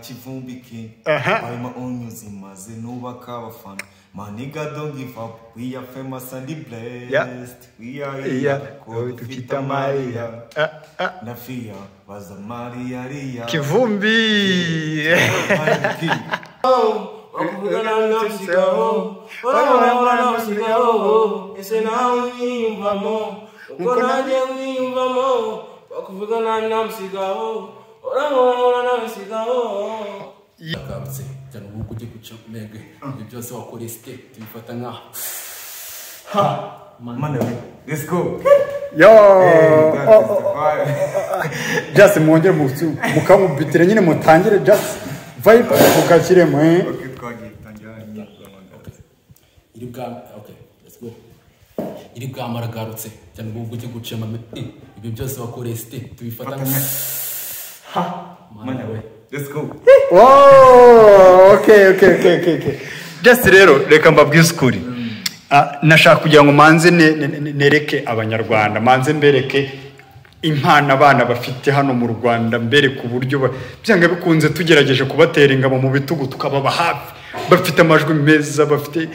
Kivumbi King. Buy my own music, maze nubaka abafana. My nigga don't give up. We are famous and blessed. We are here. Tukita Maria. Nafia baza Maria Ria. Kivumbi. Wakuvugana na msigao. Wana msigao. Ese na unimvamo. Ukonaje unimvamo. Wakuvugana na msigao. Wana msigao. Yakabutse cyane ubu kujye guca mege ibyo byose wakora step tubifata nka Man, let's go. Yo, just mwongere mukamubitire nyine mutangire just vibe mukakiremo Okay, twagitangira iri bwa okay let's go iri bwa maragarutse cyane ubu kujye guca ibyo byose wakora step tubifata nka Man, let's go. Oh, okay. Just rero reka mbabwize ukuri. Nashaka kugira ngo manze nereke abanyarwanda, manze mbereke impana abana bafite hano mu Rwanda mbere ku buryo byanga bikunze tugerageje kubatera ingabo mu bitugu tukababa hafi. Bafite amajwi meza, bafite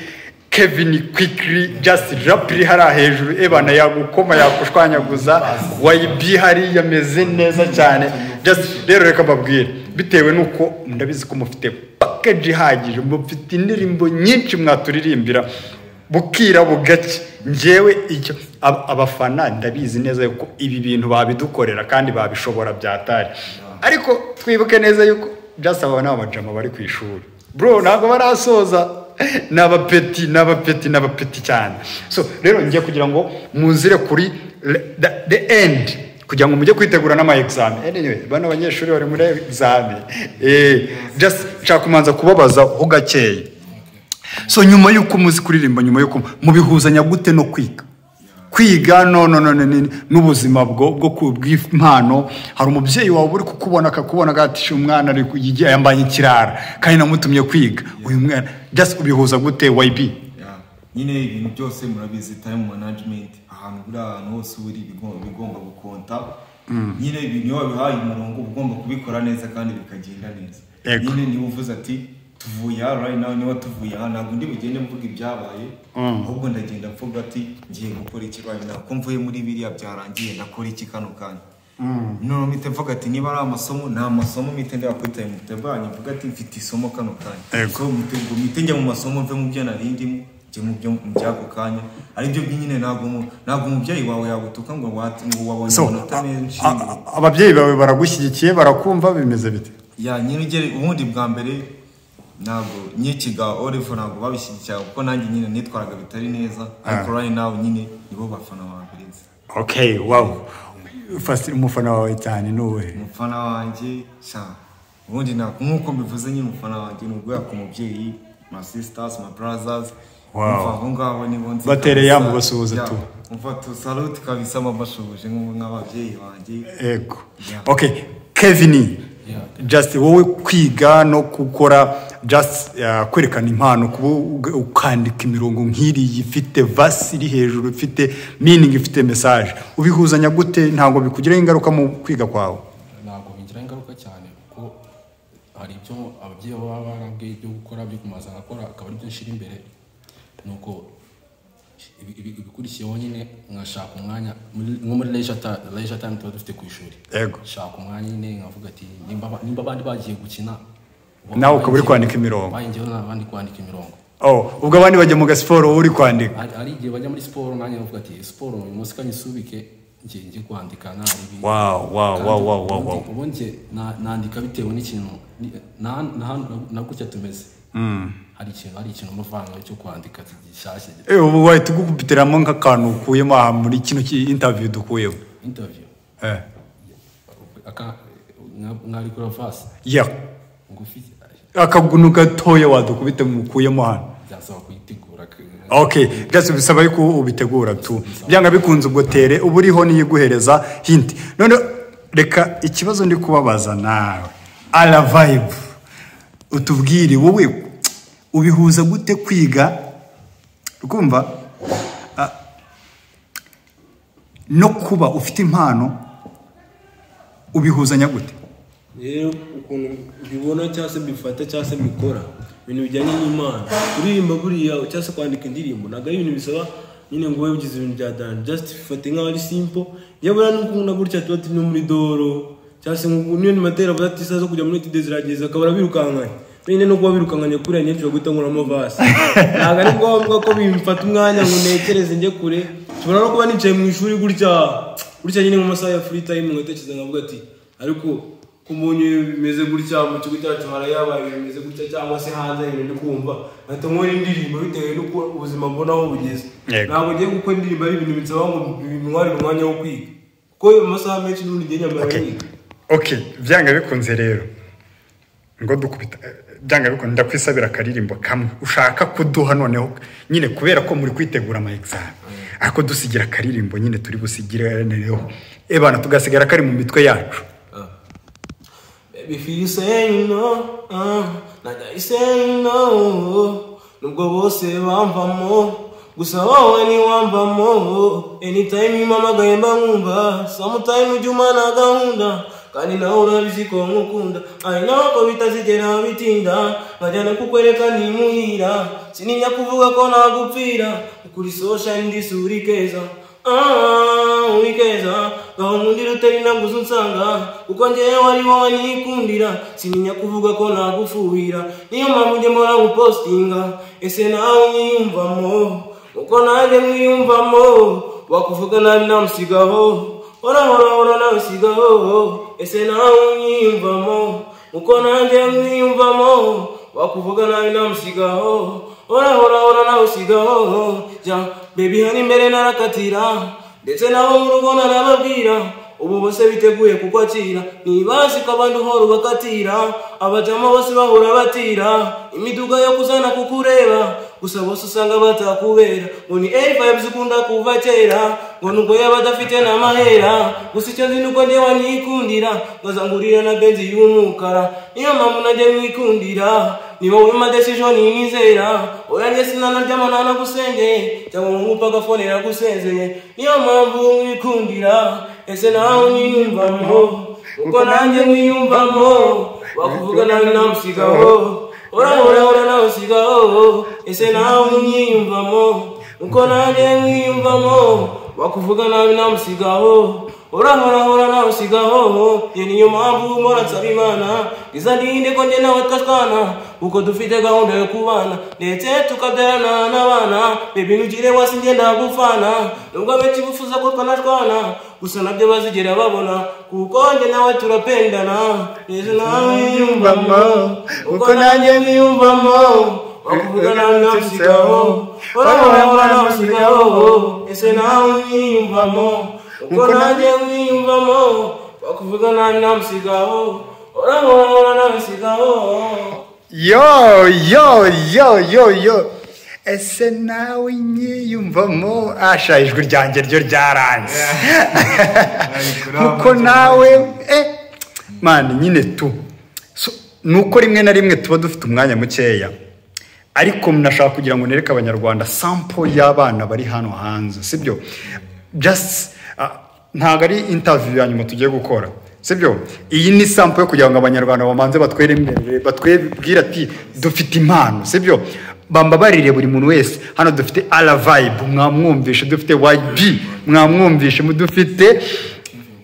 Kevin quickly just rapri hara hejuru ebana yagukoma yakushwanyaguza YB hari yameze neza cyane. Just rero reka mbabwire bitewe nuko ndabizi ko mufite package ihagije, mufite indirimbo nyinshi mwaturirimbira bukira bugake. Njewe icyo abafana ndabizi neza yuko ibi bintu babidukorera kandi babishobora byatari, ariko twibuke neza yuko just abana b'abajama bari ku ishuri bro ntago barasoza n'abapeti cyane. So rero ngiye kugira ngo muzire kuri the end kugira ngo mujye kwitegura n'ama exam. Anyway bana abanyeshuri bari muri exam just chakumanza kubabaza ho gakeye. So nyuma yuko muzi kuririmba, nyuma yuko mubihuzanya gute no kwiga n'ubuzima bwo kubw'impano. Hari umubyeyi wawe uri kukubona gati umwana ari kuyigiye yambaye ikirara kandi namutumye kwiga uyu mwana just ubihuza gute YB? Nyine ibintu byose murabizi time management ahantu buri ahantu hose uri bigomba gukonta. Nyine ibintu wabihaye umurongo ugomba kubikora neza kandi bikagenda neza. Nyine ni uvuze ati tuvuye right now niba tuvuye ntabwo ndi bugende mvuga ibyabaye, ahubwo ndagenda mvuga ati ngiye gukora iki right now ko mvuye muri biriya byarangiye ndakora iki kano kanya. No mite mvuga ati niba ari amasomo nta masomo mite ndya kwita mutebanye mvuga ati mfite isomo kano kanya. So mite njya mu masomo mve mu byo narindimo je mu byo mbyako kanya ari byo by'inyine ntabwo umubyeyi wawe yagutuka ngo wabonye umunota menshi. Ababyeyi bawe baragushyigikiye barakumva bimeze bite? Ya nyine ugere ubundi bwa mbere ntabwo nyikiga Olive ntabwo babishyigikiye kuko nanjye nyine nitwaraga bitari neza, ariko right now nyine nibo bafana babirenze. Okay, wow. First umufana wawe cyane nuwe? Umufana wanjye sha ubundi nkuko mbivuze nyine umufana wanjye nubwo yakumubyeyi, my sisters, my brothers. Wow. Ngaho nibo nzi batere yambu basuhuza tu. Umva tu salute kabisa mabashuje nk'ababyeyi banjye. Ego. Okay, Kevin. Just wowe kwiga no gukora just kwerekana impano kuba ukandika imirongo nk'iri ifite verse iri hejuru, ifite meaning, ifite message, ubihuzanya gute? Ntabwo bikugira ingaruka mu kwiga kwawe? Ntabwo bigira ingaruka cyane kuko hari ibyo ababyeyi baba barambwiye byo gukora byo kumaza gukora akaba ari byo nshira imbere, nuko ibikurikiyeho nyine nkashaka umwanya nko muri leisure time tuba dufite ku ishuri. Ego. Shaka umwanya nyine nkavuga ati nimba abandi bagiye gukina nawe ukaba uri kwandika imirongo. Bayengeho n'abandi kwandika imirongo. Ubwo abandi bajya mu gasiporo uri kwandika? Ari igihe bajya muri siporo nanjye nkavuga ati siporo uyu munsi kanyisubike ngiye kwandika nabi. Wow. Ubundi nandika bitewe n'ikintu na gutya tumeze. Hari ikintu muvanga cyo kwandika gishashye. Ubu wahita ugupitiramo nk'akantu ukuyemo aha muri kino interview dukuyeho. Interview? Nkari kuri fast. Yeah. Akagunu gatoya wadukubite mukuyemo hano. Byasaba kuyitegura. Okay, byose bisaba yuko ubitegura tu. Byanga bikunze ugotere uburiho niyiguhereza hint. None reka ikibazo ndi kubabaza nawe. Ala vibe. Utubwire wowe ubihuza gute kwiga ukumva no kuba ufite impano ubihuzanya gute? rero ukuntu bibona cyangwa se bifata cyangwa se bikora ibintu bijyanye n'Imana uririmba buriya cyangwa se kwandika indirimbo ntabwo ari ibintu bisaba nyine ngo ube ugize ibintu bya dance just fate nk'aho ari simple yabura n'ukunda gutya tuba turi no muri doro cyangwa se niyo ni matera avuga ati isaha zo kujya muri tude zirageze akabara birukankanye bene no kuba birukankanye kuriya nyinshi yo guhita nkuramo vasi ntabwo ari ngombwa ko bimfata umwanya ngo nekereze njye kure nshobora no kuba nicaye mu ishuri gutya nyine mu masaha ya free time ngatekereza nkavuga ati ariko kumunye bimeze gutya mu kigo cyacu harayabaye bimeze gutya cyangwa se hanze ibintu kumva ati nkora indirimbo bitewe n'uko ubuzima mbona aho bugeze ntabwo ngiye gukora indirimbo ari ibintu bisaba ngo bintwarire umwanya wo kwiga kuko amasaha menshi n'ubundi ngiye nyamara kwiga okay byanga bikunze rero ngo dukubita byanga bikunze ndakwisabira akaririmbo kamwe ushaka kuduha noneho nyine kubera ko muri kwitegura ama exam ariko dusigira akaririmbo nyine turi busigire neho ebana tugasigara kari mu mitwe yacu. If you say no, nada I say no. Nubwo bose bamvamo, gusa wowe ni wamvamo. Anytime mama gahemba nkumva, sometime ujuma na gahunda. Kandi nawe urabizi ko nkukunda, I know ko bitazigera bitinda. Nkajyana kukwereka ni muhira, sininya kuvuga ko nagupfira. Ukuri social ndi suri keza. Wikeza gaho nkundira utari naguze unsanga uko njyewe wari wowe nikundira sininya kuvuga ko nagufuhira niyo mpamvu njye mpora gupostinga ese nawe unyiyumvamo uko nanjye mwiyumvamo wakuvuga nabi namusigaho hora nawe sigaho ese nawe unyiyumvamo uko nanjye mwiyumvamo wakuvuga nabi namusigaho hora nawe sigaho ja baby hani mbere narakatira ndetse naho mu rugo narababwira ubu bose biteguye kukwakira nibazi ko abandi uhora ubakatira abajama bose bahora batira imiduga yo kuzana kukureba gusa bose usanga batakubera ngo ni A5 zikunda kuva kera ngo nuko yaba adafite n'amahera gusa icyo nzi nuko njye wanyikundira ngazangurira na benzi y'umukara niyo mpamvu najye mwikundira ni wowe ma decision nizera oya njye sinanaryama nanagusengeye cyangwa nkupa agafonera gusezeye niyo mpamvu mwikundira ese nawe unyiyumvamo uko nanjye mwiyumvamo wakuvuga nabi namusigaho hora nawe sigaho ese nawe unyiyumvamo uko nanjye mwiyumvamo wakuvuga nabi namusigaho hora nawe sigaho ye niyo mpamvu mpora nsaba Imana izandinde ko njye nawe twashwana uko dufite gahunda yo kubana ndetse tukabyarana n'abana baby ntugire wasi njye ndagufana nubwo abenshi bifuza ko twanashwana gusa nabyo bazigera babona kuko njye nawe turapendana ese nawe unyiyumvamo uko nanjye mwiyumvamo wakuvuga nabi namusigaho hora nawe sigaho ese nawe unyiyumvamo uko nanjye mwiyumvamo wakuvuga nabi namusigaho hora nawe sigaho. Yo ese nawe nyiyumvamo asha ijwi ryanjye ryo ryaranze uko nawe man nyine tu nuko rimwe na rimwe tuba dufite umwanya mukeya ariko munashaka kugira ngo nereke abanyarwanda sample y'abana bari hano hanze sibyo just ntago ari interview yanyuma tugiye gukora sibyo iyi ni sample yo kugira ngo abanyarwanda bamanze batwebwira ati dufite impano sibyo bambabarire buri muntu wese hano dufite ala vibe mwamwumvishe dufite YB mwamwumvishe mudufite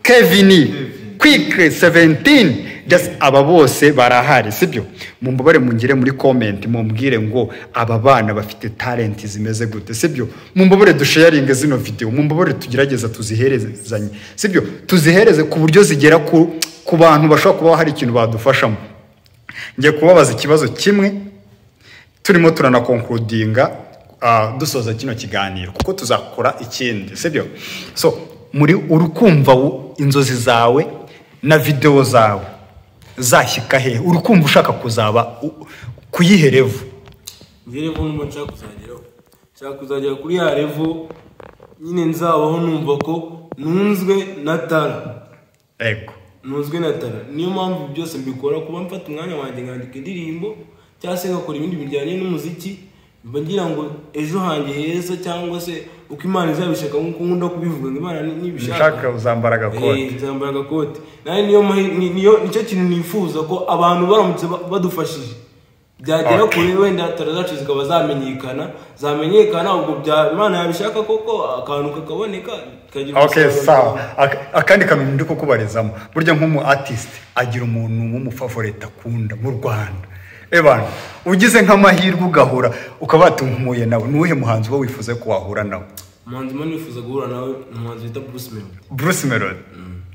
Kevin Quick 17 just aba bose barahari sibyo mumbabare mungire muri comment mumbwire ngo aba bana bafite talent zimeze gute sibyo mumbabare dusharing zino video mumbabare tugerageza tuziherezanye sibyo tuzihereze ku buryo zigera ku bantu bashobora kuba hari ikintu badufashamo ngiye kubabaza ikibazo kimwe turimo turana concludinga dusoza kino kiganiro kuko tuzakora ikindi sibyo so muri urukumva inzozi zawe na video zawe zashyika he urukumva ushaka kuzaba kuyiherevu ngirevu numva nshaka kuzagera kuri ya revu nyine nzabaho numva ko nunzwe na tara nunzwe na tara niyo mpamvu byose mbikora kuba mfata umwanya wanjye nkandika indirimbo cyangwa se ngakora ibindi bijyanye n'umuziki mbagira ngo ejo hanjye heza cyangwa se uko Imana izabishaka nk'uko nkunda kubivuga ngo Imana nibishaka uzambara agakote uzambara agakote naye nicyo kintu nifuza ko abantu baramutse badufashije byagera kure wenda tarazacu zikaba zamenyekana ubwo bya Imana yabishaka koko akantu kakaboneka okay sawa akandi kantu ndi kukubarizamo burya nk'umu artist agira umuntu w'umufavorite akunda mu Rwanda ebana ugize nk'amahirwe ugahura ukaba watunkuye nawe nuhe muhanzi wo wifuza ko wahura nawe umuhanzi mani wifuza guhura nawe umuhanzi wita Bruce Melody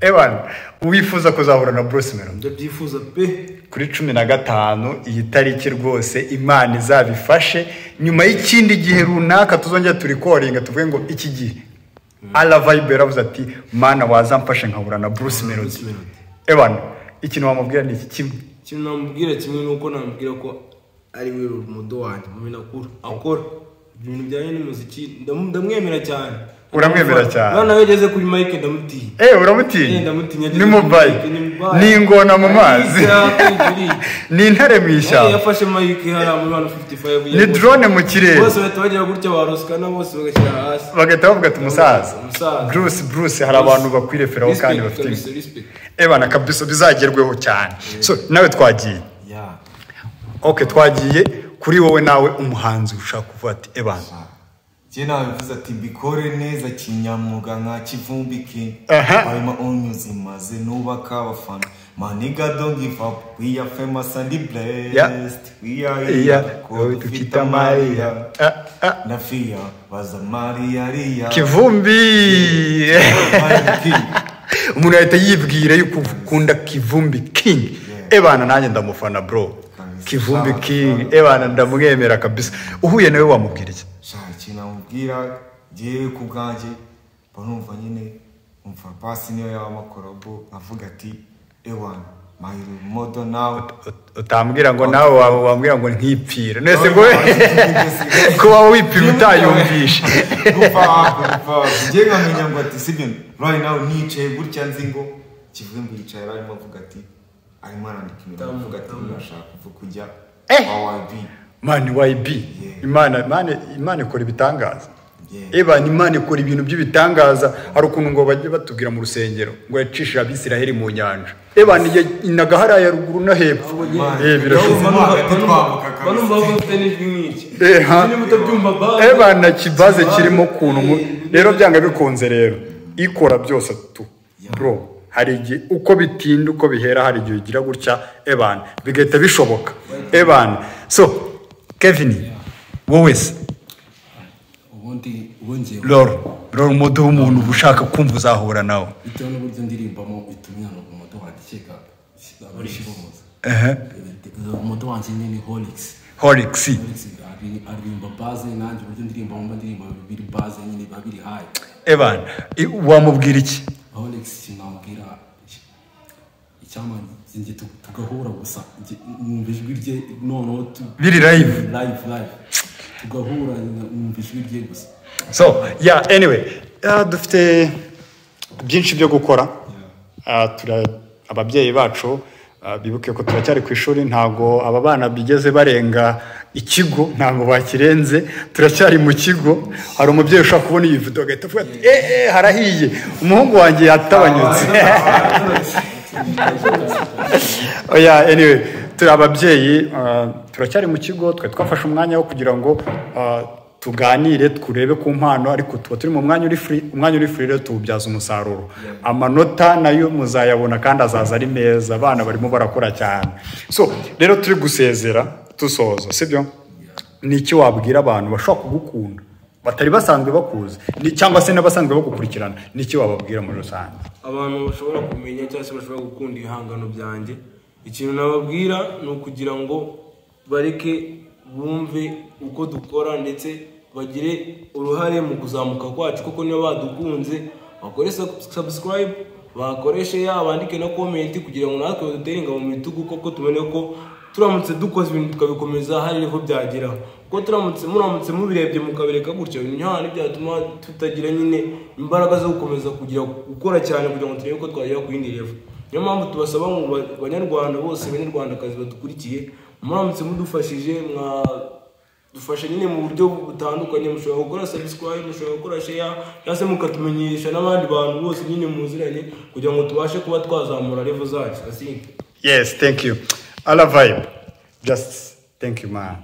ebana wifuza kuzahura na Bruce Melody ndabyifuza pe kuri 15 iyi tariki rwose Imana izabifashe nyuma y'ikindi gihe runaka tuzongera turikoringa tuvuge ngo iki gihe ala vibe yaravuze ati mana wazamfashe nkahura na Bruce Melody ebana ikintu wamubwira ni iki kimwe namubwira kimwe nuko namubwira ko ari we rumodo wanjye mu binakuru akora ibintu bijyanye n'umuziki ndamwemera cyane uramwemera cyane none wegeze kuri mic ndamutinya uramutinya ni mobile ni ingona mu mazi ni intare mu ishyamba yafashe mic hara mu 155 ni drone mu kirere bose batagira gutya baroskana bose bagashyira hasi bagahita bavuga ati umusaza Bruce hari abantu bakwireferaho kandi bafite ebana kabisa bizagerweho cyane so nawe twagiye okay twagiye kuri wowe nawe umuhanzi ushaka kuvuga ati ebana je nawe mvuze ati bikore neza kinyamwuga nka Kivumbike barimo onyuzi maze nubaka abafana maniga don't give up we are famous and blessed we are here tukita Maria na fia baza Maria Kivumbi umuntu ahita yibwira yuko ukunda Kivumbi King ebana nanjye ndamufana bro Kivumbi King ebana ndamwemera kabisa uhuye nawe wamubwira iki namubwira giye ku bwanjye banumva nyine umva pasi niyo y'amakorabo avuga ati ewana mahiru modo nawe utambwira ngo nawe wambwira ngo nkipfira nese ngo ko wipira utayumvisha gupfa giye ngamenya ngo ati sibyo right now nicaye gutya nzi ngo Kivumbi yicaye arimo avuga ati arimo arandika ibintu avuga ati ndashaka kuva kujya YB mani YB Imana ikora ibitangaza ebana Imana ikora ibintu by'ibitangaza hari ukuntu ngo bajye batubwira mu rusengero ngo yacishira Abisiraheli mu nyanja ebana inagahara ya ruguru na hepfo banumva bafite n'ijwi nk'iki ebana kibaze kirimo kuntu rero byanga bikunze rero ikora byose tu bro hari igihe uko bitinda uko bihera hari igihe ugira gutya ebana bigahita bishoboka ebana so Kevin wowe se ubundi wongeye Loro modo umuntu ushaka kumva uzahura nawe bitewe n'uburyo ndirimbamo bitumye no modo wadikeka abashibomoza modo wanjye ni Holix aririmba base nanjye uburyo ndirimbamo bibiri base nyine babiri high Evan wamubwira iki Holix namubwira icyama ngiye tugahura gusa numva ijwi rye none biri live tugahura numva ijwi rye gusa so anyway dufite byinshi byo gukora ababyeyi bacu bibuke ko turacyari ku ishuri ntago aba bana bigeze barenga ikigo ntago bakirenze turacyari mu kigo hari umubyeyi ushaka kubona iyi video agahita avuga ati harahiye umuhungu wanjye yatabanyutse anyway turi ababyeyi turacyari mu kigo twafashe umwanya wo kugira ngo tuganire turebe ku mpano ariko tuba turi mu mwanya uri free rero tubyaza umusaruro amanota nayo muzayabona kandi azaza ari meza abana barimo barakora cyane so rero turi gusezera tusoza sibyo niki wabwira abantu bashaka kugukunda batari basanzwe bakuzi cyangwa se n'abasanzwe bagukurikirana niki wababwira muri rusange abantu bashobora kumenya cyangwa se bashobora gukunda ibihangano byanjye ikintu nababwira ni ukugira ngo bareke bumve uko dukora ndetse bagire uruhare mu kuzamuka kwacu kuko niyo badukunze bakore subscribe bakoreshe bandike na comment kugira ngo natwe dutere ingabo mu bitugu koko tumenye ko turamutse dukoze ibintu tukabikomeza hari niho byageraho ko muramutse mubirebye mukabireka gutyo nta byatuma tutagira nyine imbaraga zo gukomeza kugira gukora cyane kugira ngo turebe ko twagera ku yindi level niyo mpamvu tubasaba mu banyarwanda bose banyarwandakazi badukurikiye muramutse mudufashije dufashe nyine mu buryo butandukanye, mushobora gukora subscribe, mushobora gukora share, cyangwa mukatumenyesha n'abandi bantu bose nyine muziranye kugira ngo tubashe kuba twazamura level zacu. Yes, thank you. Ala vibe. Just thank you man.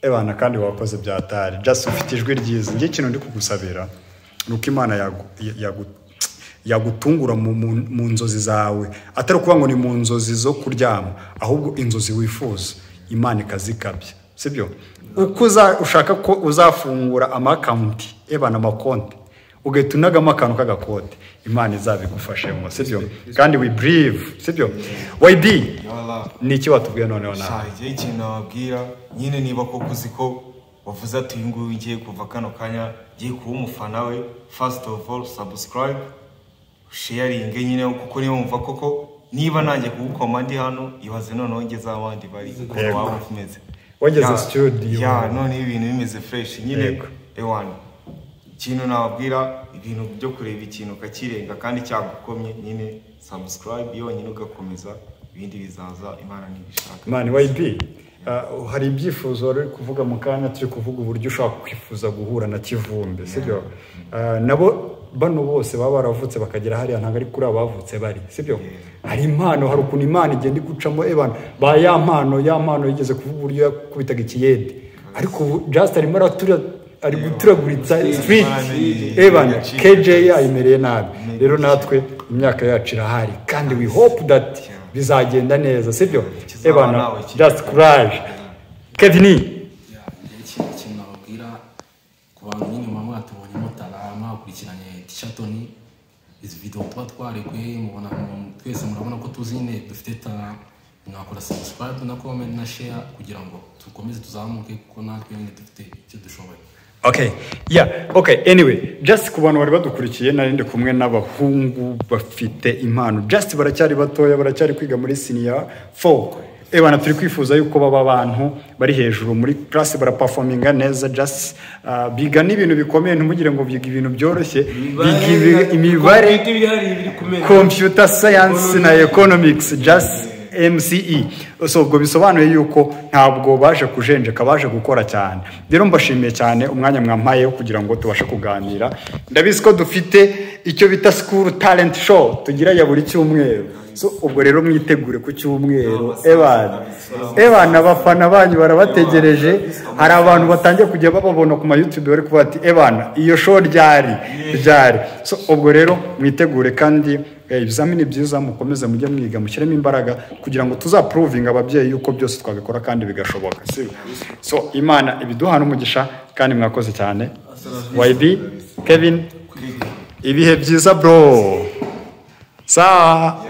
Ebana kandi wakoze byatari. Just ufite ijwi ryiza. Ngiye kintu ndi kugusabira nuko Imana yagutungura mu nzozi zawe, atari kuba ngo ni mu nzozi zo kuryama, ahubwo inzozi wifuza Imana ikazikabya, sibyo? Uko ushaka ko uzafungura amakonti, ebana amakonti, ugahita unagamo akantu k'agakote, Imana izabigufashemo, sibyo? Kandi we breathe, sibyo? YB ni iki watubwiye noneho nawe? Igihe ikintu nababwira nyine, niba koko uzi ko wavuze ati uyu nguyu ngiye kuva kano kanya ngiye kuba umufana we, first of all subscribe, sharing nyine, kuko niba wumva koko niba nanjye kugukoma ndi hano, ibaze noneho ngeze abandi bari kuko waba umeze wageze studio none ibintu bimeze fresh nyine. Ewana ikintu nababwira, ibintu byo kureba ikintu ukakirenga kandi cyagukomye nyine, subscribe yonyine ugakomeza, ibindi bizaza Imana nibishaka. Man, YB hari ibyifuzo wari kuvuga mu kanya, turi kuvuga uburyo ushaka kwifuza guhura na Kivumbi, sibyo? Nabo bano bose baba baravutse bakagera hariya, ntabwo ari kuri abavutse bari, sibyo? Hari impano, hari ukuntu Imana igenda igucamo, ebana ba ya mpano yigeze kuvuga uburyo yakubitaga ikiyede, ariko just arimo ari guturaguritsa street, ebana KJ ayimereye nabi. Rero natwe imyaka yacu irahari kandi we hope that bizagenda neza, sibyo? Ebana just courage. Kevin ikintu nababwira ku bantu nyine mama tubonye mutara mwakurikiranye T-Shatoni, izi video tuba twarekwe mubona twese murabona ko tuzine dufite ta, mwakora subscribe na comment na share kugira ngo tukomeze tuzamuke, kuko natwe nyine dufite icyo dushoboye. Okay, yeah, okay, anyway, just ku bantu bari badukurikiye, narinde kumwe n'abahungu bafite impano, just baracyari batoya, baracyari kwiga muri senior 4. Ebana turi kwifuza yuko baba abantu bari hejuru muri class, baraperforminga neza, just biga n'ibintu bikomeye, ntumugire ngo biga ibintu byoroshye, biga imibare, computer science na economics, just MCE. So ubwo bisobanuye yuko ntabwo baje kujenjeka, baje gukora cyane. Rero mbashimiye cyane umwanya mwampaye kugira ngo tubashe kuganira. Ndabizi ko dufite icyo bita school talent show tugira ya buri cyumweru. So ubwo rero mwitegure ku cyumweru. Ebana abafana banyu barabategereje. Hari abantu batangiye kujya bababona ku ma YouTube bari kuvuga ati ebana iyo show ryari. So ubwo rero mwitegure, kandi ibizamini byiza mukomeze mujye mwiga, mushyiremo imbaraga kugira ngo tuzaprovinga ababyeyi yuko byose twabikora kandi bigashoboka. So Imana ibiduhana umugisha kandi mwakoze cyane. YB, Kevin, ibihe byiza bro. Sawa.